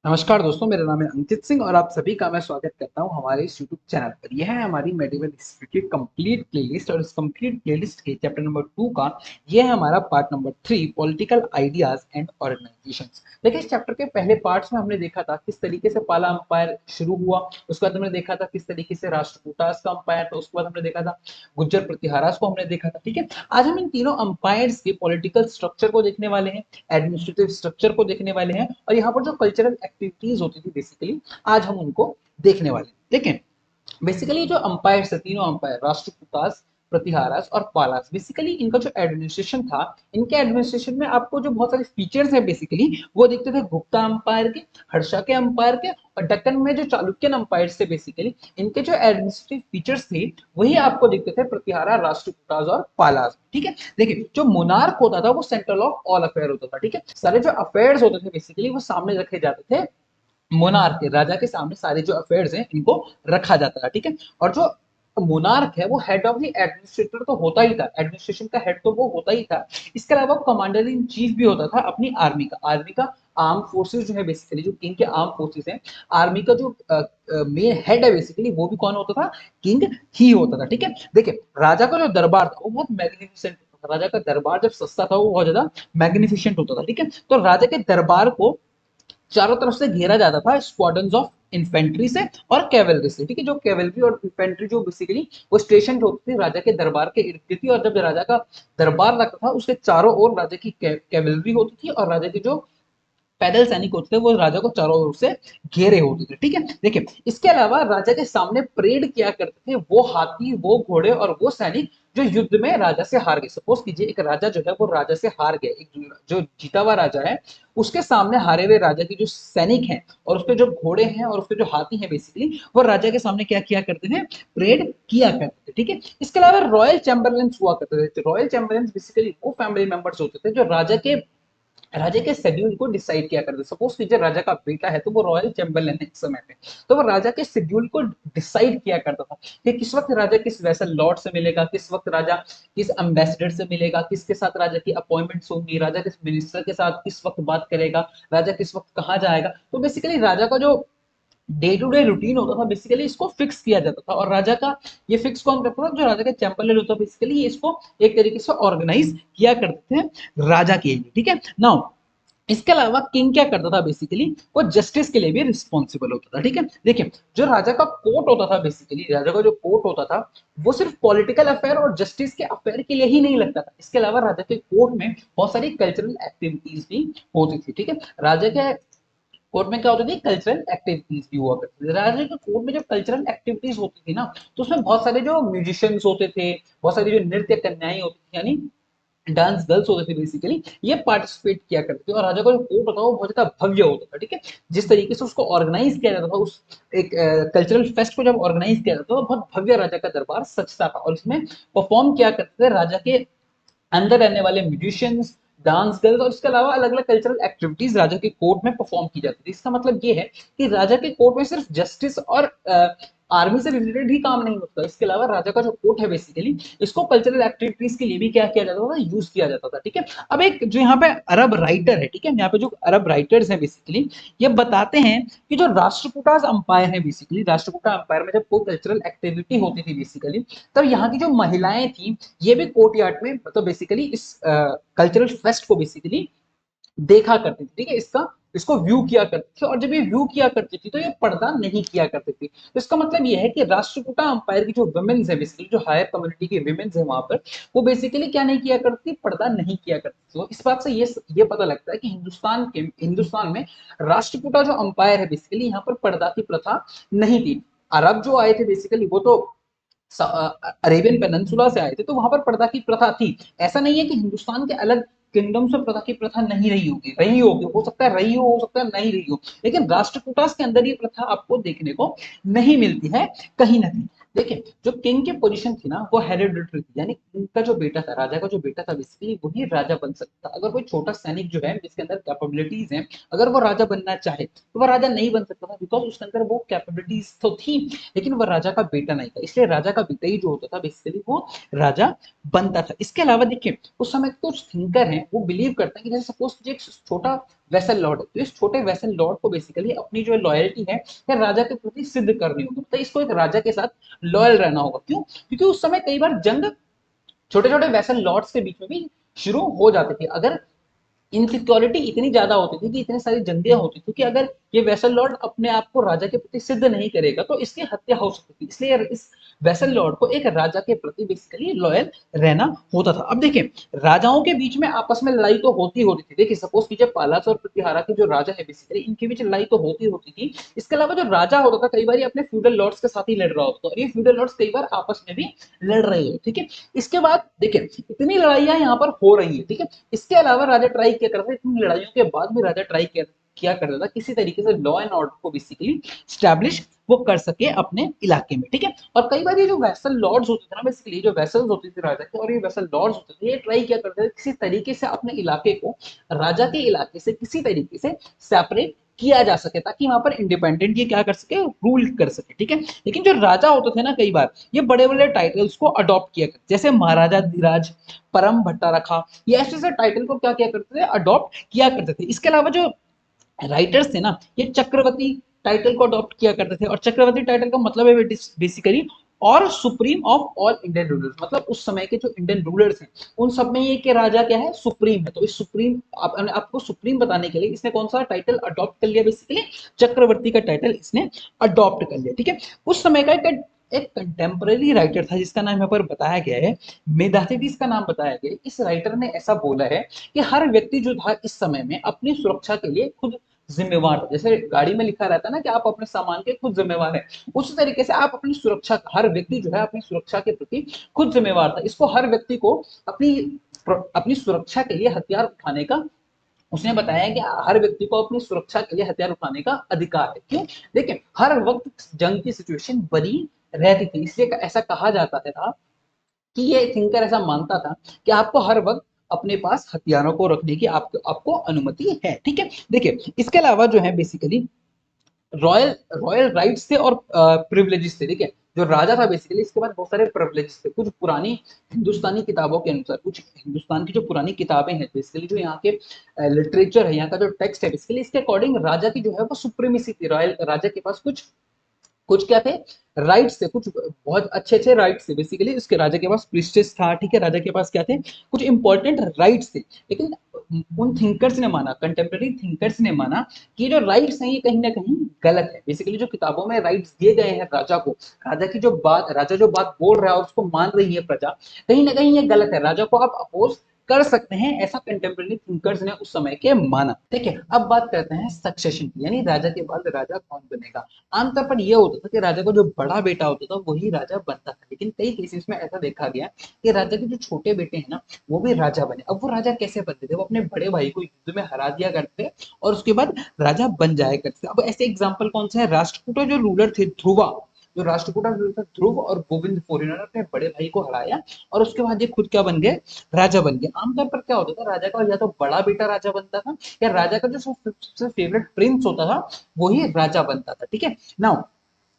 नमस्कार दोस्तों, मेरा नाम है अंकित सिंह और आप सभी का मैं स्वागत करता हूं हमारे इस यूट्यूब चैनल पर। यह है हमारी मेडिवल हिस्ट्री की कंप्लीट प्लेलिस्ट और इस कंप्लीट प्लेलिस्ट के चैप्टर नंबर 2 का यह है हमारा part number 3, political ideas and organisations. देखिए, इस चैप्टर के पहले पार्ट्स में हमने देखा था किस तरीके से पाला अंपायर शुरू हुआ, उसके बाद हमने देखा था किस तरीके से राष्ट्रकूटास का अंपायर था, उसके बाद हमने देखा था गुज्जर प्रतिहारास को हमने देखा था। ठीक है, आज हम इन तीनों अंपायर्स के पॉलिटिकल स्ट्रक्चर को देखने वाले हैं, एडमिनिस्ट्रेटिव स्ट्रक्चर को देखने वाले हैं और यहाँ पर जो कल्चरल एक्टिविटीज होती थी बेसिकली आज हम उनको देखने वाले हैं। देखें, बेसिकली जो अंपायर है, तीनों अंपायर राष्ट्रकूटास, प्रतिहारास और पालास, बेसिकली इनका जो एडमिनिस्ट्रेशन था, इनके एडमिनिस्ट्रेशन में आपको जो बहुत सारे फीचर्स है बेसिकली वो देखते थे गुप्ता अंपायर के, हर्षा के अंपायर के और दक्कन में जो चालुक्यन अंपायर थे बेसिकली इनके जो एडमिनिस्ट्रेटिव फीचर्स थे वही आपको दिखते थे प्रतिहारा, राष्ट्रकूटास और पालास। ठीक है, देखिए जो मोनार्क होता था वो सेंट्रल ऑफ ऑल अफेयर होता था। ठीक है, सारे जो अफेयर्स होते थे बेसिकली वो सामने रखे जाते थे, मोनार्क के राजा के सामने सारे जो अफेयर्स हैं इनको रखा जाता था। ठीक है, और जो मोनार्क है वो हेड ऑफ द एडमिनिस्ट्रेटर तो होता ही था, एडमिनिस्ट्रेशन का हेड तो वो होता ही था। इसके अलावा कमांडर इन चीफ भी होता था अपनी आर्मी का आर्म फोर्सेस जो है बेसिकली, जो किंग के आर्म फोर्सेस हैं, आर्मी का जो मेन हेड है बेसिकली वो भी कौन होता था, किंग ही होता था। ठीक है, देखिए राजा का जो दरबार था वो बहुत मैग्निफिसेंट होता था। राजा का दरबार जब सस्ता था वो बहुत ज्यादा मैग्निफिसेंट होता था। ठीक है, तो राजा के दरबार को चारों तरफ से घेरा जाता था स्क्वाड्रंस ऑफ इन्फेंट्री से और कैवलरी से। ठीक है, जो कैवलरी और इन्फेंट्री जो बेसिकली वो स्टेशन होती थी राजा के दरबार के इर्द गिर्द थी, और जब राजा का दरबार लगता था उसके चारों ओर राजा की कैवलरी होती थी और राजा की जो पैदल सैनिक होते थे वो राजा को चारों ओर से घेरे होते थे। ठीक है, देखिए इसके अलावा राजा के सामने परेड किया करते थे वो हाथी, वो घोड़े और वो सैनिक जो युद्ध में राजा से हार गए। सपोज कीजिए एक राजा जो है वो राजा से हार गया, एक जो जीता हुआ राजा है उसके सामने हारे हुए राजा की जो सैनिक हैं और उसके जो घोड़े हैं और उसके जो हाथी हैं बेसिकली वो राजा के सामने क्या किया करते थे, परेड किया करते थे। ठीक है, इसके अलावा रॉयल चैंबरलेंस हुआ करते थे। रॉयल चैंबरलेंस बेसिकली वो फैमिली मेंबर्स होते थे जो राजा के शेड्यूल को डिसाइड किया करते। सपोज कीजिए राजा का बेटा है तो वो रॉयल चैंबरलेन है इस समय पे, तो वो राजा के शेड्यूल को डिसाइड किया करता था कि किस वक्त राजा किस वैसल लॉर्ड से मिलेगा, किस वक्त राजा किस एम्बेसडर से मिलेगा, किसके साथ राजा की अपॉइंटमेंट्स होंगी, राजा किस मिनिस्टर के साथ किस वक्त बात करेगा, राजा किस वक्त कहाँ जाएगा। तो बेसिकली राजा का जो डे टू डे रूटीन होता था बेसिकली इसको फिक्स किया जाता था, और राजा का ये फिक्स कौन करता था, जो राजा का चैंबरलेन होता था बेसिकली इसको एक तरीके से ऑर्गेनाइज किया करते थे राजा के लिए। ठीक है, नाउ इसके अलावा किंग क्या करता था बेसिकली, वो जस्टिस के लिए भी रिस्पॉन्सिबल होता था। ठीक है, देखिए जो राजा का कोर्ट होता था बेसिकली, राजा का जो कोर्ट होता था वो सिर्फ पॉलिटिकल अफेयर और जस्टिस के अफेयर के लिए ही नहीं लगता था। इसके अलावा राजा के कोर्ट में बहुत सारी कल्चरल एक्टिविटीज भी होती थी। ठीक है, राजा के कोर्ट में क्या होती थी, कल्चरल एक्टिविटीज भी हुआ करती थी। राजा के कोर्ट में जब कल्चरल एक्टिविटीज होती थी ना तो उसमें बहुत सारे जो म्यूजिशियंस होते थे, बहुत सारी जो नृत्य कन्याएं होती थी, यानी डांस गर्ल्स होते थे बेसिकली, ये पार्टिसिपेट किया करते थे। और राजा का जो कोर्ट होता था वो बहुत ज्यादा भव्य होता था। ठीक है, जिस तरीके से उसको ऑर्गेनाइज किया जाता था, उस एक कल्चरल फेस्ट को जब ऑर्गेनाइज किया जाता था तो बहुत भव्य राजा का दरबार सजता था, और इसमें परफॉर्म किया करते थे राजा के अंदर रहने वाले म्यूजिशियंस, डांस गर्ल्स, और इसके अलावा अलग अलग कल्चरल एक्टिविटीज राजा के कोर्ट में परफॉर्म की जाती थी। इसका मतलब ये है कि राजा के कोर्ट में सिर्फ जस्टिस और आर्मी से रिलेटेड ही काम नहीं होता, इसके अलावा राजा का जो कोर्ट है बेसिकली इसको कल्चरल एक्टिविटीज के लिए भी क्या किया जाता था, यूज किया जाता था। ठीक है, अब एक जो यहाँ पे अरब राइटर है, ठीक है, यहाँ पे जो अरब राइटर्स हैं बेसिकली ये बताते हैं कि जो राष्ट्रकूटाज अंपायर है बेसिकली, राष्ट्रकूटा अंपायर में जब कोई कल्चरल एक्टिविटी होती थी बेसिकली तब यहाँ की जो महिलाएं थी ये भी कोर्टयार्ड में मतलब बेसिकली इस कल्चरल फेस्ट को बेसिकली देखा करती थी। ठीक है, इसका इसको व्यू किया करती थी, और जब ये व्यू किया करती थी तो ये पर्दा नहीं किया करती थी। तो इसका मतलब ये है कि राष्ट्रकूटा अंपायर की जो वुमेन्स है बेसिकली, जो हायर कम्युनिटी की वुमेन्स है वहां पर, वो बेसिकली क्या नहीं किया करती, पर्दा नहीं किया करती। तो इस बात से ये पता लगता है कि हिंदुस्तान में राष्ट्रकूटा जो अंपायर है बेसिकली यहाँ पर पर्दा की प्रथा नहीं थी। अरब जो आए थे बेसिकली वो तो अरेबियन पेनिनसुला से आए थे तो वहां पर पर्दा की प्रथा थी। ऐसा नहीं है कि हिंदुस्तान के अलग किंगडम से पर्दा की प्रथा नहीं रही होगी, हो सकता है रही हो सकता है नहीं रही हो, लेकिन राष्ट्रकूटास के अंदर ये प्रथा आपको देखने को नहीं मिलती है कहीं ना कहीं। देखिए जो किंग की पोजीशन थी ना वो हेरिडिटरी थी, यानी उनका जो बेटा था, राजा का जो बेटा था बेसिकली वही राजा बन सकता था। अगर कोई छोटा सैनिक जो है जिसके अंदर कैपेबिलिटीज हैं, अगर वो राजा बनना चाहे तो वह राजा नहीं बन सकता था, बिकॉज उसके अंदर वो कैपेबिलिटीज तो थी लेकिन वह राजा का बेटा नहीं था, इसलिए राजा का बेटा ही जो होता था बेसिकली वो राजा बनता था। इसके अलावा देखिए उस समय कुछ थिंकर हैं वो बिलीव करते हैं कि जैसे सपोज एक छोटा वेसल लॉर्ड है। तो इस छोटे वेसल लॉर्ड को बेसिकली अपनी जो लॉयल्टी है या राजा के प्रति सिद्ध करनी होगी, मतलब इसको एक राजा के साथ लॉयल रहना होगा। क्यों? क्योंकि उस समय कई बार जंग छोटे छोटे वेसल लॉर्ड्स के बीच में भी शुरू हो जाती थी। अगर इनसिक्योरिटी इतनी ज्यादा होती थी कि इतनी सारी जंगें होती थी कि अगर ये वेसल लॉर्ड अपने आप को राजा के प्रति सिद्ध नहीं करेगा तो इसकी हत्या हो सकती थी। इसलिए इस वेसल लॉर्ड को एक राजा के प्रति बेसिकली लॉयल रहना होता था। अब देखिए, राजाओं के बीच में आपस में लड़ाई तो होती होती थी। देखिए, सपोज कीजिए पालास और प्रतिहारा के जो राजा है बेसिकली, इनके बीच लड़ाई तो होती होती थी। इसके अलावा जो राजा होता था कई बार अपने फ्यूडल लॉर्ड्स के साथ ही लड़ रहा होता था, और ये फ्यूडल लॉर्ड्स कई बार आपस में भी लड़ रहे हो। ठीक है, इसके बाद देखिए इतनी लड़ाइयां यहाँ पर हो रही है। ठीक है, इसके अलावा राजा ट्राई क्या करता था, इतनी लड़ाइयों के बाद भी राजा ट्राई किया करता था किसी तरीके से लॉ एंड ऑर्डर को बेसिकली स्टैब्लिश वो कर सके अपने इलाके में। ठीक है, और कई बार ये जो वेसल लॉर्ड्स होते थे ना, बेसिकली जो वेसल्स होती थी राजा के और ये वेसल लॉर्ड्स होते थे, ये ट्राई क्या करते थे किसी तरीके से अपने इलाके को राजा के इलाके से किसी तरीके से सेपरेट किया जा सके, ताकि वहां पर इंडिपेंडेंट ये क्या कर सके, रूल कर सके। ठीक है, लेकिन जो राजा होते थे ना कई बार ये बड़े बड़े टाइटल्स को अडॉप्ट किया करते, जैसे महाराजा धीराज, परम भट्टा रखा, ये ऐसे ऐसे टाइटल को क्या किया करते थे, अडॉप्ट किया करते थे। इसके अलावा जो राइटर्स थे ना, ये चक्रवर्ती टाइटल को अडॉप्ट किया करते थे, और चक्रवर्ती टाइटल का मतलब है बेसिकली और supreme of all Indian rulers, मतलब उस समय के जो इंडियन रूलर्स हैं उन सब में ये के राजा क्या है, सुप्रीम है। तो इस सुप्रीम आपको सुप्रीम बताने के लिए इसने कौन सा टाइटल अडॉप्ट कर लिया, बेसिकली चक्रवर्ती का टाइटल इसने अडॉप्ट कर लिया। ठीक है, उस समय का एक कंटेम्पररी राइटर था जिसका नाम यहाँ पर बताया गया है, मेधातिथिस का नाम बताया गया है। इस राइटर ने ऐसा बोला है कि हर व्यक्ति जो था इस समय में अपनी सुरक्षा के लिए खुद जिम्मेवार था। जैसे गाड़ी में लिखा रहता है ना कि आप अपने सामान के खुद जिम्मेवार है, उसी तरीके से आप अपनी सुरक्षा, हर व्यक्ति जो है अपनी सुरक्षा के प्रति खुद जिम्मेवार था। इसको हर व्यक्ति को अपनी अपनी सुरक्षा के लिए हथियार उठाने का, उसने बताया कि हर व्यक्ति को अपनी सुरक्षा के लिए हथियार उठाने का अधिकार है। क्यों? देखिए, हर वक्त जंग की सिचुएशन बनी रहती थी, इसलिए ऐसा कहा जाता था कि ये थिंकर ऐसा मानता था कि आपको हर वक्त अपने पास हथियारों को रखने की आपको अनुमति है। ठीक है, देखिए इसके अलावा जो है बेसिकली रॉयल रॉयल राइट्स थे और प्रिविलेजेस थे। देखिए, जो राजा था बेसिकली इसके बाद बहुत सारे प्रिविलेजेस थे। कुछ पुरानी हिंदुस्तानी किताबों के अनुसार, कुछ हिंदुस्तान की जो पुरानी किताबें हैं बेसिकली, जो यहाँ के लिटरेचर है, यहाँ का जो टेक्स्ट है बेसिकली, इसके अकॉर्डिंग राजा की जो है वो सुप्रीमेसी थी। रॉयल राजा के पास कुछ कुछ क्या थे, राइट्स थे, कुछ बहुत अच्छे अच्छे राइट्स थे। बेसिकली उसके राजा के पास प्रिस्टेस था। ठीक है, राजा के पास क्या थे, कुछ इंपॉर्टेंट राइट्स थे। लेकिन उन थिंकर्स ने माना, कंटेम्प्रेरी थिंकर्स ने माना कि जो राइट्स हैं ये कहीं ना कहीं गलत है। बेसिकली जो किताबों में राइट्स दिए गए हैं राजा को, राजा की जो बात, राजा जो बात बोल रहा है और उसको मान रही है प्रजा, कहीं ना कहीं ये गलत है, राजा को आप अपोज कर सकते हैं, ऐसा कंटेम्प्रेरी थिंकर्स ने उस समय के माना। ठीक है, अब बात करते हैं सक्सेशन की, यानी राजा के बाद राजा कौन बनेगा। आमतौर पर यह होता था कि राजा का जो बड़ा बेटा होता था वही राजा बनता था, लेकिन कई केसेस में ऐसा देखा गया कि राजा के जो छोटे बेटे हैं ना वो भी राजा बने। अब वो राजा कैसे बनते थे, वो अपने बड़े भाई को युद्ध में हरा दिया करते और उसके बाद राजा बन जाया करते। अब ऐसे एग्जाम्पल कौन सा है, राष्ट्रकूट जो रूलर थे ध्रुवा, जो राष्ट्रकूट रूलर था ध्रुव और गोविंद फोरिनर अपने बड़े भाई को हराया और उसके बाद ये खुद क्या बन गए, राजा बन गए। आमतौर पर क्या होता था, राजा का या तो बड़ा बेटा राजा बनता था या राजा का जो सबसे फेवरेट प्रिंस होता था वही राजा बनता था। ठीक है, नाउ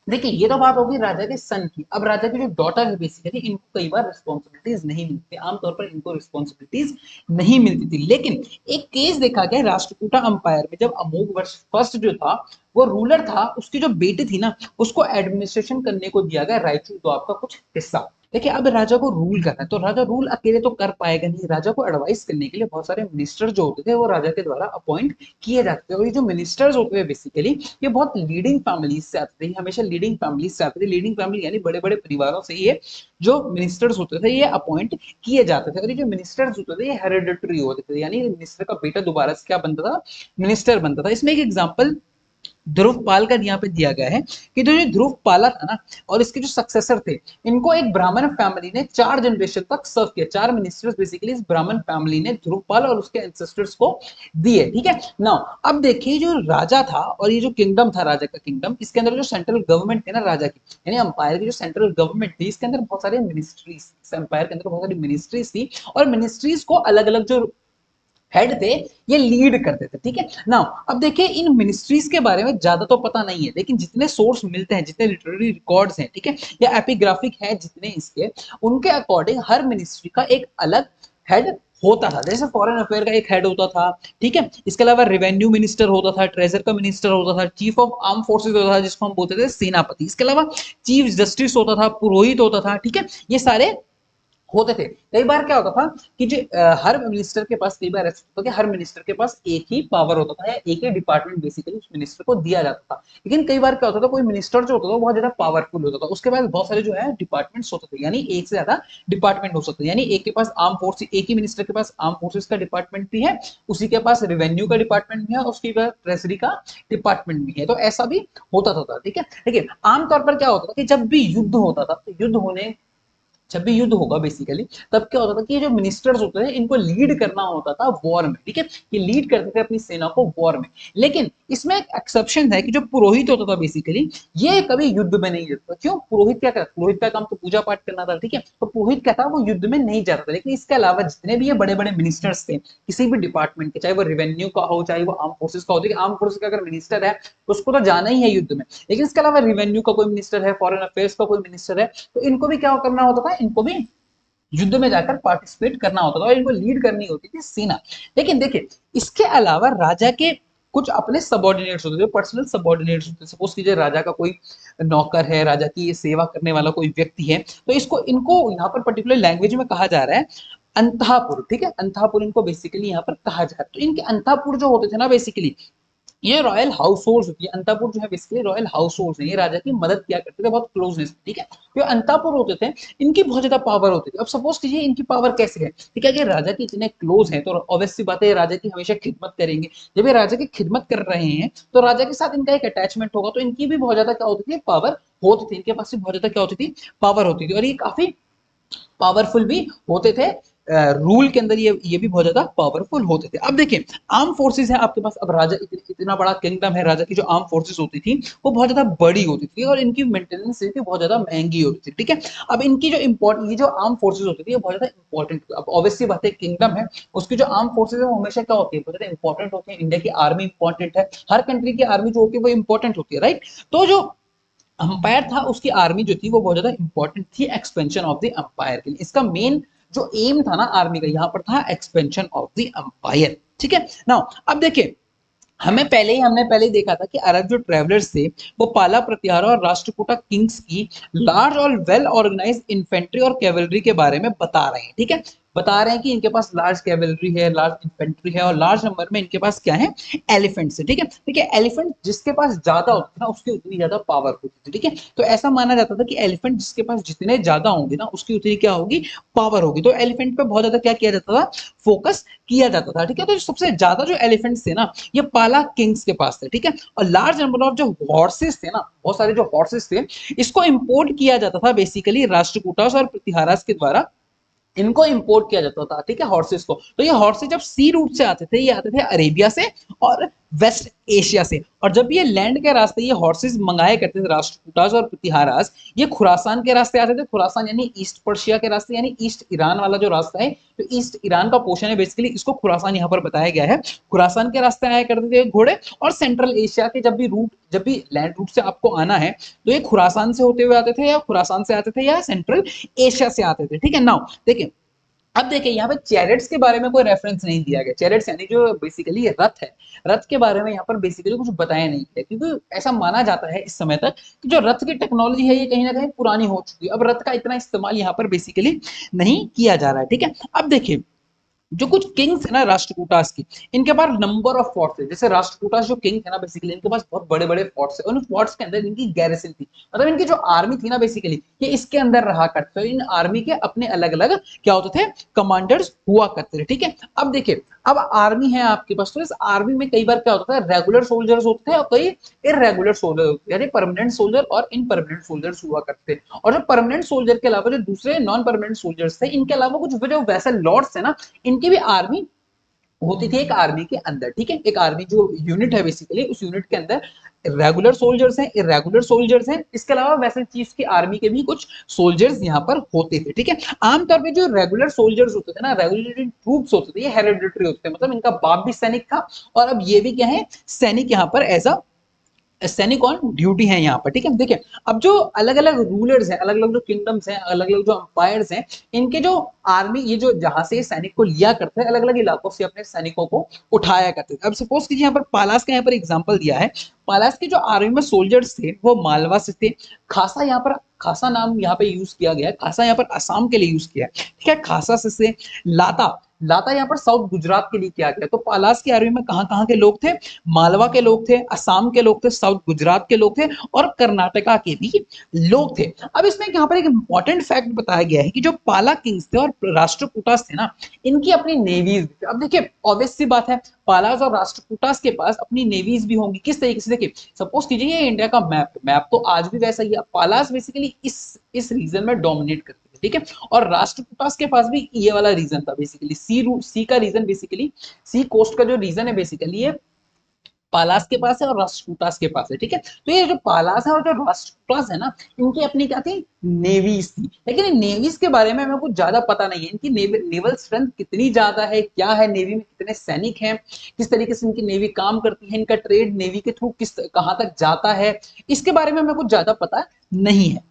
देखिए ये तो बात होगी राजा के सन की। अब राजा की जो डॉटर है बेसिकली, इनको कई बार रिस्पॉन्सिबिलिटीज नहीं मिलती, आमतौर पर इनको रिस्पॉन्सिबिलिटीज नहीं मिलती थी। लेकिन एक केस देखा गया राष्ट्रकूटा अंपायर में, जब अमोघ वर्ष फर्स्ट जो था वो रूलर था, उसकी जो बेटी थी ना उसको एडमिनिस्ट्रेशन करने को दिया गया रायचूर द्वार का कुछ हिस्सा। देखिए, अब राजा को रूल करना है तो राजा रूल अकेले तो कर पाएगा नहीं, राजा को एडवाइस करने के लिए बहुत सारे मिनिस्टर जो होते थे वो राजा के द्वारा अपॉइंट किए जाते थे। और ये जो मिनिस्टर्स होते हैं बेसिकली ये बहुत लीडिंग फैमिलीज से आते थे, हमेशा लीडिंग फैमिलीज से आते थे। लीडिंग फैमिली यानी बड़े बड़े परिवारों से ये जो मिनिस्टर्स होते थे ये अपॉइंट किए जाते थे। और ये जो मिनिस्टर्स होते थे ये हेरिडिटरी होते थे, यानी मिनिस्टर का बेटा दोबारा से क्या बनता था, मिनिस्टर बनता था। इसमें एक एग्जाम्पल ध्रुवपाल का यहाँ पे दिया गया है कि जो ये ध्रुवपाला था ना और इसके जो सक्सेसर थे, इनको एक ब्राह्मण फैमिली ने 4 जनरेशन तक सर्व किया। 4 मिनिस्टर्स बेसिकली इस ब्राह्मण फैमिली ने ध्रुवपाल और उसके एंसेस्टर्स को दिए। ठीक है, नाउ अब देखिए जो राजा था और ये जो किंगडम था राजा का किंगडम, इसके अंदर जो सेंट्रल गवर्नमेंट थी ना राजा की, यानी अंपायर की जो सेंट्रल गवर्नमेंट थी, इसके अंदर बहुत सारे मिनिस्ट्रीज, अंपायर के अंदर बहुत सारी मिनिस्ट्रीज थी और मिनिस्ट्रीज को अलग अलग जो हेड थे ये लीड करते थे। ठीक है, नाउ अब देखिए इन मिनिस्ट्रीज के बारे में ज्यादा तो पता नहीं है, लेकिन जितने सोर्स मिलते हैं, जितने लिटरेरी रिकॉर्ड्स हैं, ठीक है, या एपिग्राफिक है जितने इसके, उनके अकॉर्डिंग हर मिनिस्ट्री का एक अलग हेड होता था, जैसे फॉरेन अफेयर का एक हेड होता था, ठीक है, इसके अलावा रेवेन्यू मिनिस्टर होता था, ट्रेजर का मिनिस्टर होता था, चीफ ऑफ आर्म फोर्सेज होता था जिसको हम बोलते थे सेनापति, इसके अलावा चीफ जस्टिस होता था, पुरोहित होता था, ठीक है, ये सारे होते थे। कई बार क्या होता था कि जो हर मिनिस्टर के पास, कई बार ऐसा होता था कि हर मिनिस्टर के पास एक ही पावर होता था या एक ही डिपार्टमेंट बेसिकली उस मिनिस्टर को दिया जाता था। लेकिन कई बार क्या होता था, कोई मिनिस्टर जो होता था वो बहुत ज्यादा पावरफुल होता था, उसके पास बहुत सारे जो है डिपार्टमेंट्स होते थे, यानी एक से ज्यादा डिपार्टमेंट हो सकते हैं, यानी एक के पास आर्म फोर्स, एक ही मिनिस्टर के पास आर्म फोर्सेस का डिपार्टमेंट भी है, उसी के पास रेवेन्यू का डिपार्टमेंट भी है, उसके पास ट्रेजरी का डिपार्टमेंट भी है, तो ऐसा भी होता था, ठीक है। देखिए आमतौर पर क्या होता था कि जब भी युद्ध होता था, तो युद्ध होने जब भी युद्ध होगा बेसिकली, तब क्या होता था कि ये जो मिनिस्टर्स होते थे इनको लीड करना होता था वॉर में, ठीक है, ये लीड करते थे अपनी सेना को वॉर में। लेकिन इसमें एक एक्सेप्शन है कि जो पुरोहित होता था बेसिकली, ये कभी युद्ध में नहीं जाता। क्यों? पुरोहित क्या करता, पुरोहित का काम तो पूजा पाठ करना था, ठीक है, तो पुरोहित क्या था, वो युद्ध में नहीं जाता था। लेकिन इसके अलावा जितने भी ये बड़े बड़े मिनिस्टर्स थे किसी भी डिपार्टमेंट के, चाहे वो रेवेन्यू का हो, चाहे वो आर्म फोर्सेस का हो, देखिए आर्म फोर्सेस का अगर मिनिस्टर है तो उसको तो जाना ही है युद्ध में, लेकिन इसके अलावा रेवेन्यू का कोई मिनिस्टर है, फॉरेन अफेयर्स का कोई मिनिस्टर है, तो इनको भी क्या करना होता था, इनको भी युद्ध में जाकर पार्टिसिपेट करना होता था और इनको लीड करनी होती थी सेना। लेकिन देखिए इसके अलावा राजा के कुछ अपने सबॉर्डिनेट्स होते थे, पर्सनल सबॉर्डिनेट्स होते थे। सपोज कीजिए राजा का कोई नौकर है, राजा की सेवा करने वाला कोई व्यक्ति है, तो इसको इनको यहाँ पर पर्टिकुलर लैंग्वेज में कहा जा रहा है अंतःपुर, ठीक है, अंतःपुर इनको बेसिकली यहाँ पर कहा जा रहा है। तो इनके अंतःपुर जो होते थे ना बेसिकली, ये रॉयल हाउस होल्ड होती है। अंतापुर जो है बेसिकली रॉयल हाउस होल्ड है, ये राजा की मदद किया करते थे, बहुत क्लोजनेस, ठीक है। जो अंतापुर होते थे इनकी बहुत ज्यादा पावर होती थी। अब सपोज कीजिए इनकी पावर कैसे है, ठीक है, कि राजा की इतने क्लोज है तो ऑब्वियस सी बात है राजा की हमेशा खिदमत करेंगे। जब ये राजा की खिदमत कर रहे हैं तो राजा के साथ इनका एक अटैचमेंट होगा, तो इनकी भी बहुत ज्यादा क्या होती थी, पावर होती थी, इनके पास भी बहुत ज्यादा क्या होती थी, पावर होती थी, और ये काफी पावरफुल भी होते थे। रूल के अंदर ये भी बहुत ज्यादा पावरफुल होते थे। अब देखिए आर्म फोर्सेस है आपके पास, अब राजा इतना बड़ा किंगडम है, राजा की जो आर्म फोर्सेस होती थी वो बहुत ज्यादा बड़ी होती थी और इनकी मेंटेनेंस थी बहुत ज्यादा महंगी होती थी, ठीक है। अब इनकी जो इम्पोर्टेंट, ये जो आर्म फोर्सेस होती थी ये बहुत ज्यादा इंपॉर्टेंट, अब ऑब्वियसली बात है किंगडम है, उसकी जो आर्म फोर्सेस है वो हमेशा क्या होती है, बहुत ज्यादा इंपॉर्टेंट होती है। इंडिया की आर्मी इंपॉर्टेंट है, हर कंट्री की आर्मी जो होती है वो इंपॉर्टेंट होती है, राइट। तो जो अंपायर था उसकी आर्मी जो थी वो बहुत ज्यादा इंपॉर्टेंट थी एक्सपेंशन ऑफ द अंपायर के लिए। इसका मेन जो एम था ना आर्मी का यहाँ पर था एक्सपेंशन ऑफ द अंपायर, ठीक है। नाउ अब देखिए हमने पहले ही देखा था कि अरब जो ट्रेवलर्स थे वो पाला प्रत्याहार और राष्ट्रकूटा किंग्स की लार्ज और वेल ऑर्गेनाइज इन्फेंट्री और कैवलरी के बारे में बता रहे हैं, ठीक है। बता रहे हैं कि इनके पास लार्ज कैवलरी है, लार्ज इन्फेंट्री है और लार्ज नंबर में इनके पास क्या है, एलिफेंट्स है, ठीक है। देखिए एलिफेंट जिसके पास ज्यादा होती है ना उसकी उतनी ज्यादा पावर होती थी, ठीक है। तो ऐसा माना जाता था कि एलिफेंट जिसके पास जितने ज्यादा होंगे ना उसकी उतनी क्या होगी, पावर होगी। तो एलिफेंट पे बहुत ज्यादा क्या किया जाता था, फोकस किया जाता था, ठीक है। तो सबसे ज्यादा जो एलिफेंट्स थे ना ये पाला किंग्स के पास थे, ठीक है। और लार्ज नंबर ऑफ जो हॉर्सेस थे ना, बहुत सारे जो हॉर्सेस थे, इसको इंपोर्ट किया जाता था बेसिकली राष्ट्रकूटास और प्रतिहारास के द्वारा, इनको इंपोर्ट किया जाता था, ठीक है, हॉर्सेस को। तो ये हॉर्सेस जब सी रूट से आते थे, ये आते थे अरेबिया से और वेस्ट एशिया से, और जब ये लैंड के रास्ते ये हॉर्सेस मंगाए करते थे राष्ट्रकूटास और प्रतिहारास, ये खुरासान के रास्ते आते थे। खुरासान यानी ईस्ट पर्शिया के रास्ते, यानी ईस्ट ईरान वाला जो रास्ता है, तो ईस्ट ईरान का पोर्शन है बेसिकली, इसको खुरासान यहाँ पर बताया गया है। खुरासान के रास्ते आया करते थे घोड़े, और सेंट्रल एशिया के जब भी लैंड रूट से आपको आना है तो ये खुरासान से होते हुए आते थे, या खुरासान से आते थे, या सेंट्रल एशिया से आते थे, ठीक है। नाउ देखिए अब देखिए यहाँ पे चैरिट्स के बारे में कोई रेफरेंस नहीं दिया गया। चैरिट्स यानी जो बेसिकली रथ है, रथ के बारे में यहाँ पर बेसिकली कुछ बताया नहीं गया, क्योंकि ऐसा माना जाता है इस समय तक कि जो रथ की टेक्नोलॉजी है ये कहीं ना कहीं पुरानी हो चुकी है। अब रथ का इतना इस्तेमाल यहाँ पर बेसिकली नहीं किया जा रहा है, ठीक है। अब देखिए जो कुछ किंग्स है ना राष्ट्रकूटास की, इनके पास नंबर ऑफ फोर्ट्स है। जैसे राष्ट्रकूटास जो किंग है ना बेसिकली, इनके पास बहुत बड़े बड़े फोर्ट्स है, उन फोर्ट्स के अंदर इनकी गैरिसन थी, मतलब इनकी जो आर्मी थी ना बेसिकली ये इसके अंदर रहा करते थे। इन आर्मी के अपने अलग अलग क्या होते थे, कमांडर्स हुआ करते थे, ठीक है। अब देखिए अब आर्मी है आपके पास, तो इस आर्मी में कई बार क्या होता था, रेगुलर सोल्जर्स होते थे और कई इरेगुलर सोल्जर होते थे, यानी परमानेंट सोल्जर और इनपरमानेंट सोल्जर्स हुआ करते थे। और जो परमानेंट सोल्जर के अलावा जो दूसरे नॉन परमानेंट सोल्जर्स थे, इनके अलावा कुछ जो वैसल लॉर्ड्स है ना, इनकी भी आर्मी होती थी एक आर्मी के अंदर, ठीक है। एक आर्मी जो यूनिट है बेसिकली, उस यूनिट के अंदर रेगुलर सोल्जर्स हैं, इरेगुलर सोल्जर्स हैं, इसके अलावा वैसे चीफ की आर्मी के भी कुछ सोल्जर्स यहाँ पर होते थे, ठीक है। आमतौर पे जो रेगुलर सोल्जर्स होते थे ना, रेगुलर ट्रूप्स होते थे, ये हेरिडिटरी होते थे, मतलब इनका बाप भी सैनिक था और अब ये भी क्या है, सैनिक यहाँ पर एज अ सैनिक ऑन ड्यूटी है यहाँ पर, ठीक है। देखिए अब जो अलग अलग रूलर्स हैं, अलग अलग जो किंगडम्स हैं, अलग अलग जो अंपायर्स हैं, इनके जो आर्मी, ये जो जहां से सैनिक को लिया करते हैं, अलग अलग इलाकों से अपने सैनिकों को उठाया करते थे। अब सपोज कीजिए यहाँ पर पालास का यहाँ पर एग्जाम्पल दिया है। पालास के जो आर्मी में सोल्जर्स थे वो मालवा से थे। खासा यहाँ पर, खासा नाम यहाँ पे यूज किया गया है, खासा यहाँ पर असम के लिए यूज किया है, ठीक है। खासा से लाता, लाता यहाँ पर साउथ गुजरात के लिए किया गया। तो पालास की आर्मी में कहां कहां के लोग थे? मालवा के लोग थे, असम के लोग थे, साउथ गुजरात के लोग थे और कर्नाटका के भी लोग थे। अब इसमें यहाँ पर एक इंपॉर्टेंट फैक्ट बताया गया है कि जो पाला किंग्स थे और राष्ट्रकूटास थे ना, इनकी अपनी नेवीज। अब देखिए ऑब्वियस सी बात है, पालास और राष्ट्रकूटास के पास अपनी नेवीज भी होंगी। किस तरीके से? देखिए सपोज कीजिए ये इंडिया का मैप, मैप तो आज भी वैसा ही है। पालास बेसिकली इस रीजन में डोमिनेट करते थे, ठीक है। और राष्ट्रकूटास के पास भी ये वाला रीजन था, बेसिकली सी का रीजन, बेसिकली सी कोस्ट का जो रीजन है बेसिकली ये पालास के पास है और राष्ट्रकूटास के पास है, ठीक है। तो ये जो पालास है और जो राष्ट्रकूटास है ना, इनकी अपनी क्या थी? नेवीज थी। लेकिन नेवीज के बारे में हमें कुछ ज्यादा पता नहीं है। इनकी नेवल स्ट्रेंथ कितनी ज्यादा है, क्या है, नेवी में कितने सैनिक हैं, किस तरीके से इनकी नेवी काम करती है, इनका ट्रेड नेवी के थ्रू किस कहां तक जाता है, इसके बारे में हमें कुछ ज्यादा पता नहीं है।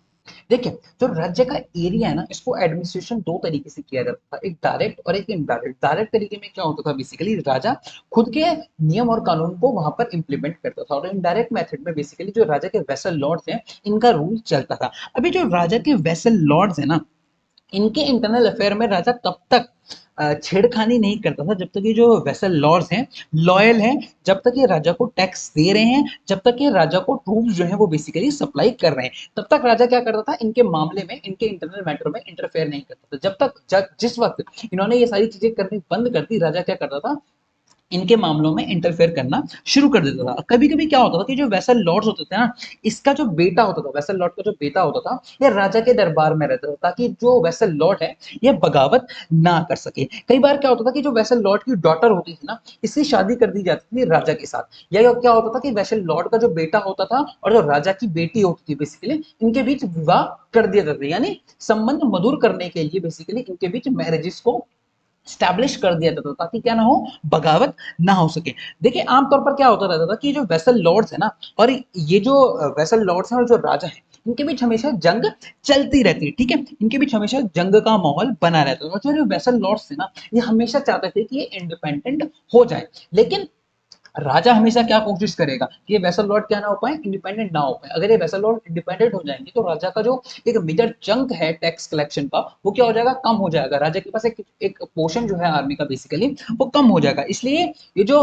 देखिए जो राज्य का एरिया है ना, इसको एडमिनिस्ट्रेशन दो तरीके से किया जाता था, एक डायरेक्ट और एक इनडायरेक्ट। डायरेक्ट तरीके में क्या होता था? बेसिकली राजा खुद के नियम और कानून को वहां पर इंप्लीमेंट करता था, और इनडायरेक्ट मेथड में बेसिकली जो राजा के वेसल लॉर्ड्स हैं, इनका रूल चलता था। अभी जो राजा के वेसल लॉर्ड्स है ना, इनके इंटरनल अफेयर में राजा तब तक छेड़खानी नहीं करता था जब तक ये जो वेसल लॉर्ड्स हैं लॉयल हैं, जब तक ये राजा को टैक्स दे रहे हैं, जब तक ये राजा को ट्रूप्स जो है वो बेसिकली सप्लाई कर रहे हैं, तब तक राजा क्या करता था? इनके मामले में, इनके इंटरनल मैटर में इंटरफेयर नहीं करता था। जिस वक्त इन्होंने ये सारी चीजें करनी बंद कर दी, राजा क्या करता था? इनके मामलों में इंटरफेयर करना शुरू कर देता था। कभी कभी क्या होता था कि जो वेसल लॉर्ड्स होते थे ना, इसका जो बेटा होता था, वेसल लॉर्ड का जो बेटा होता था, ये राजा के दरबार में रहता था, ताकि जो वेसल लॉर्ड है ये बगावत ना कर सके। कई बार क्या होता था कि जो वेसल लॉर्ड की डॉटर होती थी ना, इसकी शादी कर दी जाती थी राजा के साथ। या क्या होता था कि वेसल लॉर्ड का जो बेटा होता था और जो राजा की बेटी होती थी, बेसिकली इनके बीच विवाह कर दिया जाता था, यानी संबंध मधुर करने के लिए बेसिकली इनके बीच मैरिजेस को स्टैब्लिश कर दिया जाता था, ताकि क्या ना हो? बगावत ना हो सके। देखिए आमतौर पर क्या होता रहता था कि जो वेसल लॉर्ड्स है ना, और ये जो वेसल लॉर्ड्स हैं और जो राजा है, इनके बीच हमेशा जंग चलती रहती है, ठीक है। इनके बीच हमेशा जंग का माहौल बना रहता है, और जो वेसल लॉर्ड्स थे ना, ये हमेशा चाहते थे कि ये इंडिपेंडेंट हो जाए। लेकिन राजा हमेशा क्या कोशिश करेगा कि ये वेसल लॉर्ड क्या ना हो पाए? इंडिपेंडेंट ना हो पाए। अगर ये वेसल लॉर्ड इंडिपेंडेंट हो जाएंगे तो राजा का जो एक मेजर चंक है टैक्स कलेक्शन का, वो क्या हो जाएगा? कम हो जाएगा। राजा के पास एक पोर्शन जो है आर्मी का बेसिकली वो कम हो जाएगा। इसलिए ये जो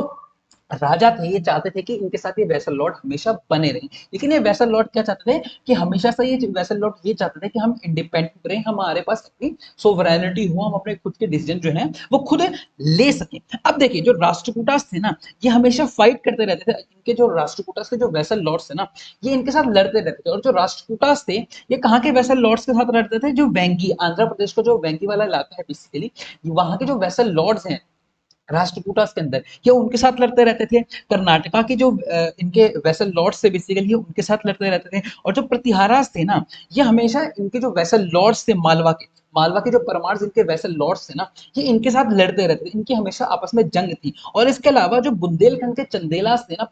राजा थे ये चाहते थे कि इनके साथ ये वेसल लॉर्ड हमेशा बने रहें। लेकिन ये वेसल लॉर्ड क्या चाहते थे कि हमेशा से ये वेसल लॉर्ड ये चाहते थे कि हम इंडिपेंडेंट रहें, हमारे पास अपनी सोवरेनिटी हो, हम अपने खुद के डिसीजन जो है वो खुद ले सकें। अब देखिए जो राष्ट्रकूटास थे ना, ये हमेशा फाइट करते रहते थे। इनके जो राष्ट्रकूटास के जो वेसल लॉर्ड्स थे ना, ये इनके साथ लड़ते रहते थे। और जो राष्ट्रकूटास थे, ये कहाँ के वेसल लॉर्ड्स के साथ लड़ते थे? जो वेंगी, आंध्र प्रदेश का जो वेंगी वाला इलाका है बेसिकली, वहां के जो वेसल लॉर्ड्स हैं राष्ट्रकूटास के अंदर, ये उनके साथ लड़ते रहते थे। कर्नाटका के जो इनके वेसल लॉर्ड्स थे बेसिकली, उनके साथ लड़ते रहते थे। और जो प्रतिहारास थे ना, ये हमेशा इनके जो वेसल लॉर्ड्स थे मालवा के जो परमार्स इनके वेसल लॉर्ड्स थे ना, ये इनके साथ लड़ते रहते थे। इनकी हमेशा आपस में जंग थी। और इसके अलावा जो बुंदेलखंड के चंदेलास थे ना,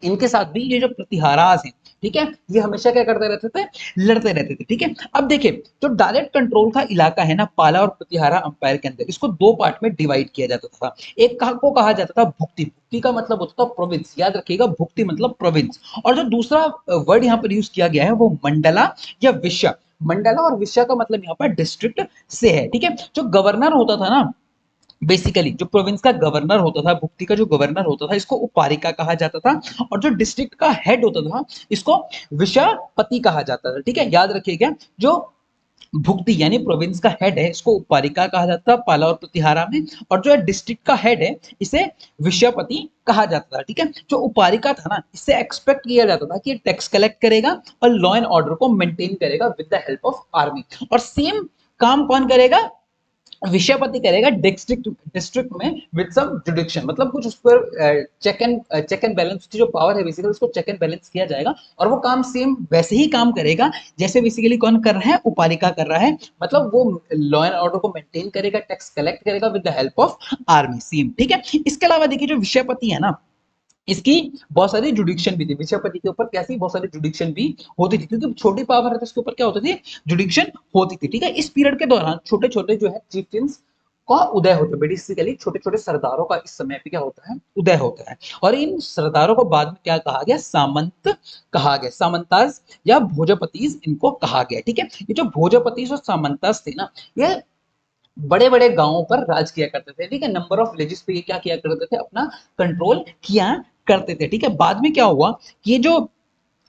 इनके साथ भी ये जो प्रतिहारास हैं, ठीक है, ये हमेशा क्या करते रहते थे? लड़ते रहते थे, ठीक है। अब देखिए जो डायरेक्ट कंट्रोल का इलाका है ना पाला और प्रतिहारा अंपायर के अंदर, इसको दो पार्ट में डिवाइड किया जाता था। एक को कहा जाता था भुक्ति। भुक्ति का मतलब होता था प्रोविंस, याद रखिएगा, भुक्ति मतलब प्रोविंस। और जो दूसरा वर्ड यहाँ पर यूज किया गया है वो मंडला या विषय। मंडला और विषय का मतलब यहाँ पर डिस्ट्रिक्ट से है, ठीक है। जो गवर्नर होता था ना, बेसिकली जो प्रोविंस का गवर्नर होता था, भुक्ति का जो गवर्नर होता था, इसको उपारिका कहा जाता था। और जो डिस्ट्रिक्ट का हेड होता था, इसको विषयपति कहा जाता था, ठीक है। याद रखिएगा, जो भुक्ति यानी प्रोविंस का हेड है, इसको उपारिका कहा जाता था पाला और प्रतिहारा में। और जो डिस्ट्रिक्ट का हेड है, इसे विषयपति कहा जाता था, ठीक है। जो उपारिका था ना, इससे एक्सपेक्ट किया जाता था कि ये टैक्स कलेक्ट करेगा और लॉ एंड ऑर्डर को मेंटेन करेगा with the help of army. और सेम काम कौन करेगा? विषयपति करेगा डिस्ट्रिक्ट डिस्ट्रिक्ट में विद सम जुडिक्शन, मतलब कुछ उस पर चेक एंड बैलेंस, उसकी जो पावर है बेसिकली उसको चेक एंड बैलेंस किया जाएगा। और वो काम सेम वैसे ही काम करेगा जैसे बेसिकली कौन कर रहा है? उपारिका कर रहा है। मतलब वो लॉ एंड ऑर्डर को मेंटेन करेगा, टैक्स कलेक्ट करेगा with the help of army, same, ठीक है। इसके अलावा देखिए जो विषयपति है ना, इसकी बहुत सारी जुडिक्शन भी थी, विषयपति के ऊपर कैसी बहुत सारी जुडिक्शन भी होती थी, क्योंकि छोटी पावर है तो इसके ऊपर क्या होती थी, जुडिक्शन होती थी। ठीक है, इस पीरियड के दौरान छोटे छोटे जो है चीफियंस का उदय होता है, बेसिकली छोटे छोटे सरदारों का इस समय पे क्या होता है, उदय होता है। और इन सरदारों को बाद में क्या कहा गया, सामंत कहा गया, सामंताज या भोजपतीज इनको कहा गया। ठीक है, ये जो भोजपतीज और सामंताज थे ना, ये बड़े बड़े गांवों पर राज किया करते थे। ठीक है, नंबर ऑफ विलेजेस पे ये क्या किया करते थे, अपना कंट्रोल किया करते थे। ठीक है, बाद में क्या हुआ कि ये जो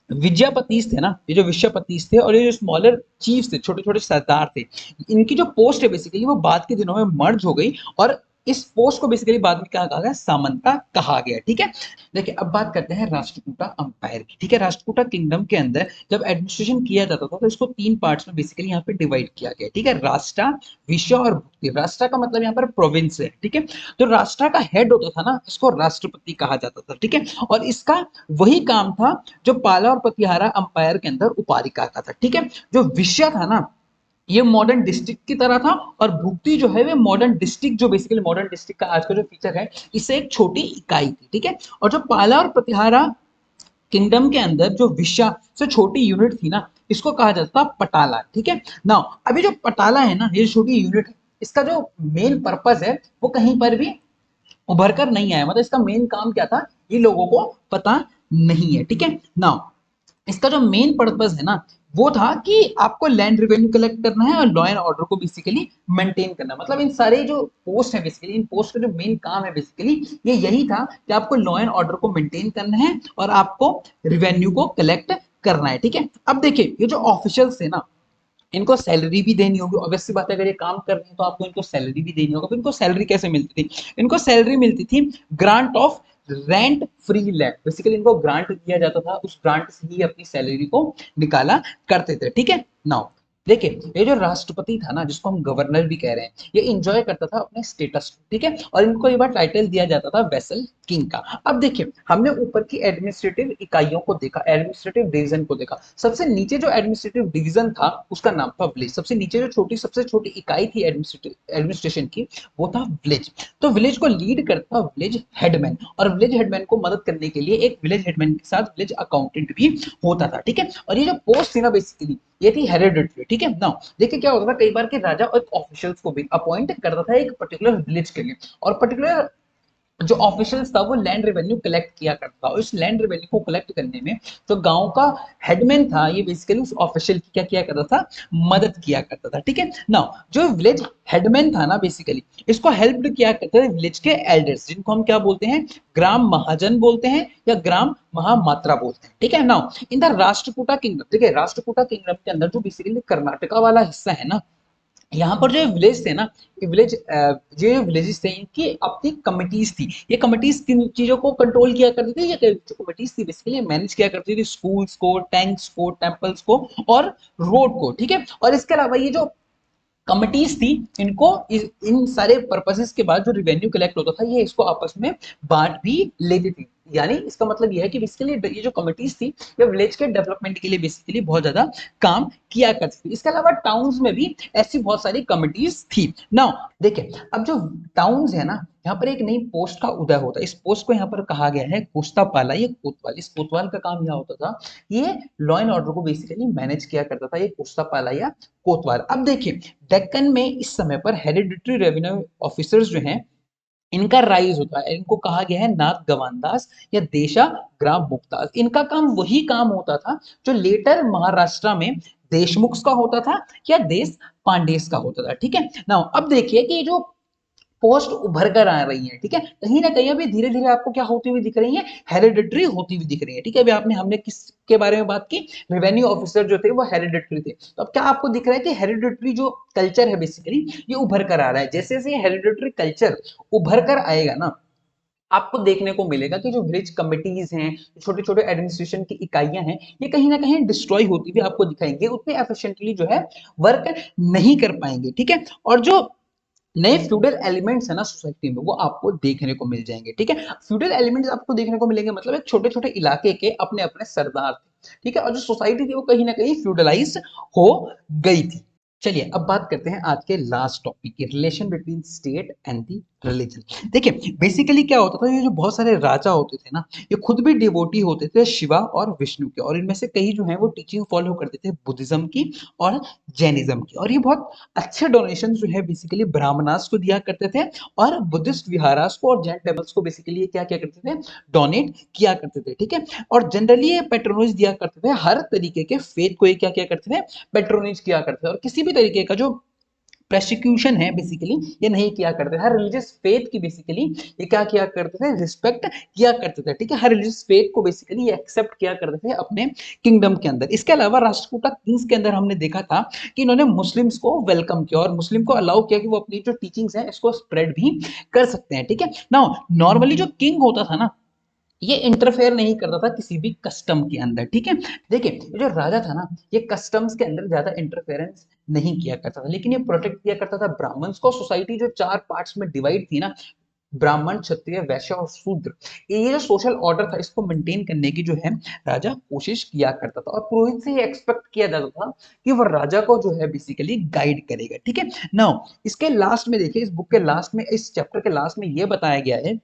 विजयपतीस थे ना, ये जो विश्वपतीस थे और ये जो स्मॉलर चीफ्स थे, छोटे छोटे सरदार थे, इनकी जो पोस्ट है बेसिकली वो बाद के दिनों में मर्ज हो गई और इस पोस्ट को बेसिकली बाद में क्या कहा गया, सामंता कहा गया। ठीक है, देखिए अब बात करते हैं राष्ट्रकूटा अंपायर की। ठीक है, राष्ट्रकूटा किंगडम के अंदर जब एडमिनिस्ट्रेशन किया जाता था तो इसको तीन पार्ट्स में बेसिकली यहाँ पे डिवाइड किया गया। ठीक है, राष्ट्र, विश्व और भुक्ति। राष्ट्र का मतलब यहाँ पर प्रोविंस है। ठीक है, जो राष्ट्र का हेड होता था ना, इसको राष्ट्रपति कहा जाता था। ठीक है, और इसका वही काम था जो पाला और प्रतिहारा अंपायर के अंदर उपारिका का था। ठीक है, जो विषय था ना, ये मॉडर्न डिस्ट्रिक्ट की तरह था और भुक्ति जो है वो मॉडर्न डिस्ट्रिक्ट, जो बेसिकली मॉडर्न डिस्ट्रिक्ट का आज का जो फीचर है, इससे एक छोटी इकाई थी। ठीक है, और जो पाला और प्रतिहारा किंगडम के अंदर जो विषा से छोटी यूनिट थी ना, इसको कहा जाता था पटाला। ठीक है, नाउ अभी जो पटाला है ना, ये छोटी यूनिट है, इसका जो मेन पर्पस है वो कहीं पर भी उभर कर नहीं आया, मतलब इसका मेन काम क्या था ये लोगों को पता नहीं है। ठीक है, नाउ इसका जो मेन पर्पस है ना, वो था कि आपको लैंड रेवेन्यू कलेक्ट करना है और लॉ एंड ऑर्डर को बेसिकली मेंटेन करना। मतलब इन सारे जो पोस्ट है बेसिकली, इन पोस्ट का जो मेन काम है बेसिकली ये यही था कि आपको लॉ एंड ऑर्डर को मेंटेन करना है और आपको रिवेन्यू को कलेक्ट करना है। ठीक है, अब देखिए ये जो ऑफिशियल्स थे ना, इनको सैलरी भी देनी होगी, ऑब्वियसली बात है, अगर ये काम कर रहे हैं तो आपको इनको सैलरी भी देनी होगी। इनको सैलरी कैसे मिलती थी, इनको सैलरी मिलती थी grant of rent free land. Basically इनको ग्रांट दिया जाता था, उस ग्रांट से ही अपनी सैलरी को निकाला करते थे। ठीक है, नाउ देखिए ये जो राष्ट्रपति था ना, जिसको हम गवर्नर भी कह रहे हैं, ये इंजॉय करता था अपने स्टेटस को। ठीक है, और इनको एक बार टाइटल दिया जाता था वेसल किंग का। अब देखिए हमने ऊपर की एडमिनिस्ट्रेटिव इकाइयों को देखा, एडमिनिस्ट्रेटिव डिवीजन को देखा। सबसे नीचे जो एडमिनिस्ट्रेटिव डिवीजन था उसका नाम था विलेज। सबसे नीचे जो सबसे छोटी इकाई थी एडमिनिस्ट्रेशन की, वो था विलेज। तो विलेज को लीड करता विलेज हेडमैन, और विलेज हेडमैन को मदद करने के लिए एक विलेज हेडमैन के साथ विलेज अकाउंटेंट भी होता था। ठीक है, और ये जो पोस्ट थी ना बेसिकली ये थी हेरिडिटरी। ठीक है, नाउ देखिए क्या होता था, कई बार के राजा और ऑफिशियल्स को भी अपॉइंट करता था एक पर्टिकुलर विलेज के लिए, और पर्टिकुलर जो ऑफिशियल्स था वो लैंड रेवेन्यू कलेक्ट किया करता था। और इस लैंड रेवेन्यू को कलेक्ट करने में जो गांव का हेडमैन था, ये बेसिकली उस ऑफिशियल की क्या किया करता था, मदद किया करता था। ठीक है, नाउ जो विलेज हेडमैन था ना बेसिकली, इसको हेल्प किया करते थे विलेज के एल्डर्स, जिनको हम क्या बोलते हैं, ग्राम महाजन बोलते हैं या ग्राम महामात्रा बोलते हैं। ठीक है, now in the Rashtrakuta kingdom, ठीक है, राष्ट्रकूटा किंगडम के अंदर जो बेसिकली कर्नाटका वाला हिस्सा है ना, यहाँ पर जो विलेज थे ना, ये विलेज जो विलेजेस थे इनकी अपनी कमिटीज थी। ये कमिटीज किन चीजों को कंट्रोल किया करती थी, ये जो कमिटीज थी बेसिकली मैनेज किया करती थी स्कूल्स को, टैंक्स को, टेम्पल्स को और रोड को। ठीक है, और इसके अलावा ये जो कमिटीज थी, इनको इन सारे पर्पसेस के बाद जो रिवेन्यू कलेक्ट होता था ये इसको आपस में बांट भी लेती थी। यानी इसका मतलब यह है कि बेसिकली ये जो कमिटीज थी ये विलेज के डेवलपमेंट के लिए बेसिकली बहुत ज्यादा काम किया करती थी। इसके अलावा टाउन्स में भी ऐसी बहुत सारी कमिटीज थी। नाउ देखिए अब जो टाउन्स है ना, यहाँ पर एक नई पोस्ट का उदय होता है। इस पोस्ट को यहाँ पर कहा गया है कोस्तापाला या कोतवाल। इस कोतवाल का काम यह होता था, ये लॉ एंड ऑर्डर को बेसिकली मैनेज किया करता था, ये कोस्तापाला या कोतवाल। अब देखिए डेक्कन में इस समय पर हेरिडिटरी रेवेन्यू ऑफिसर्स जो हैं इनका राइज होता है। इनको कहा गया है नाथ गवानदास या देशा ग्राम मुक्ताज। इनका काम वही काम होता था जो लेटर महाराष्ट्र में देशमुख का होता था या देश पांडेस का होता था। ठीक है, नाउ अब देखिए कि जो पोस्ट उभर कर आ रही है, ठीक है, कहीं ना कहीं अभी धीरे धीरे आपको क्या होती हुई दिख रही है, हेरिडिटरी होती हुई दिख रही है। ठीक है, अभी आपने हमने किसके बारे में बात की, रेवेन्यू ऑफिसर जो थे वो हेरिडिटरी थे। तो अब क्या आपको दिख रहा है कि हेरिडिटरी जो कल्चर है बेसिकली ये उभर कर आ रहा है। जैसे जैसे हेरिडिटरी कल्चर उभर कर आएगा ना, आपको देखने को मिलेगा कि जो विलेज कमिटीज हैं, छोटे छोटे एडमिनिस्ट्रेशन की इकाइयां हैं, ये कहीं ना कहीं डिस्ट्रॉय होती हुई आपको दिखाएंगे, उतने एफिशिएंटली जो है वर्क नहीं कर पाएंगे। ठीक है, और जो नए फ्यूडल एलिमेंट्स है ना सोसाइटी में, वो आपको देखने को मिल जाएंगे। ठीक है, फ्यूडल एलिमेंट्स आपको देखने को मिलेंगे, मतलब एक छोटे छोटे इलाके के अपने अपने सरदार थे। ठीक है, और जो सोसाइटी थी वो कहीं ना कहीं फ्यूडलाइज हो गई थी। चलिए अब बात करते हैं आज के लास्ट टॉपिक की, relation between state and the religion. देखिए बेसिकली क्या होता था, ये जो बहुत सारे राजा होते थे ना, ये खुद भी डिवोटी होते थे शिवा और विष्णु के, और इनमें से कई जो है वो टीचिंग फॉलो करते थे बुद्धिज्म की और जैनिज्म की, और ये बहुत अच्छे डोनेशन जो है बेसिकली ब्राह्मणास को दिया करते थे, और बुद्धिस्ट विहारास को और जैन टेम्पल्स को बेसिकली ये क्या क्या करते थे, डोनेट किया करते थे, ठीक है। और जनरली ये पेट्रोनेज दिया करते थे, हर तरीके के फेथ को ये क्या क्या करते थे, पेट्रोनेज किया करते थे, और किसी भी तरीके का जो प्रोसिक्यूशन है बेसिकली ये नहीं किया करते, हर रिलीजियस फेथ की बेसिकली ये क्या किया करते थे, रिस्पेक्ट किया करते थे, ठीक है। हर रिलीजियस फेथ को बेसिकली ये एक्सेप्ट किया करते थे अपने किंगडम के अंदर। इसके अलावा राष्ट्रकूटा किंग्स के अंदर हमने देखा था कि इन्होंने मुस्लिम्स को वेलकम किया और मुस्लिम को अलाउ किया कि वो अपनी जो टीचिंग्स है इसको स्प्रेड भी कर सकते हैं, ठीक है। नाउ नॉर्मली जो किंग होता था ना, ये इंटरफेयर नहीं करता था किसी भी कस्टम के अंदर, ठीक है। देखिए ये जो राजा था ना, ये कस्टम्स के अंदर ज्यादा इंटरफेरेंस नहीं किया करता था, लेकिन ये प्रोटेक्ट किया करता था ब्राह्मण्स को। सोसाइटी जो चार पार्ट्स में डिवाइड थी ना, ब्राह्मण क्षत्रिय वैश्य और शूद्र, ये जो सोशल ऑर्डर था इसको मेंटेन करने की जो है राजा कोशिश किया करता था, और पुरोहित से ये एक्सपेक्ट किया जाता था कि वो राजा को जो है बेसिकली गाइड करेगा, ठीक है। नाउ इसके लास्ट में देखिए, इस बुक के लास्ट में, इस चैप्टर के लास्ट में ये बताया गया है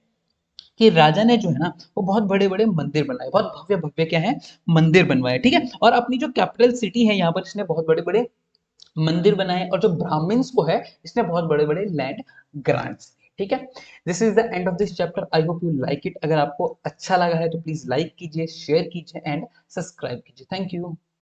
कि राजा ने जो है ना वो बहुत बड़े बड़े मंदिर बनाए, बहुत भव्य भव्य क्या है, मंदिर बनवाए, ठीक है। और अपनी जो कैपिटल सिटी है यहाँ पर इसने बहुत बड़े बड़े मंदिर बनाए, और जो ब्राह्मण्स को है इसने बहुत बड़े बड़े लैंड ग्रांट्स दिए, ठीक है। This is the end of this chapter, I hope you like it. अगर आपको अच्छा लगा है तो प्लीज लाइक कीजिए, शेयर कीजिए एंड सब्सक्राइब कीजिए। Thank you.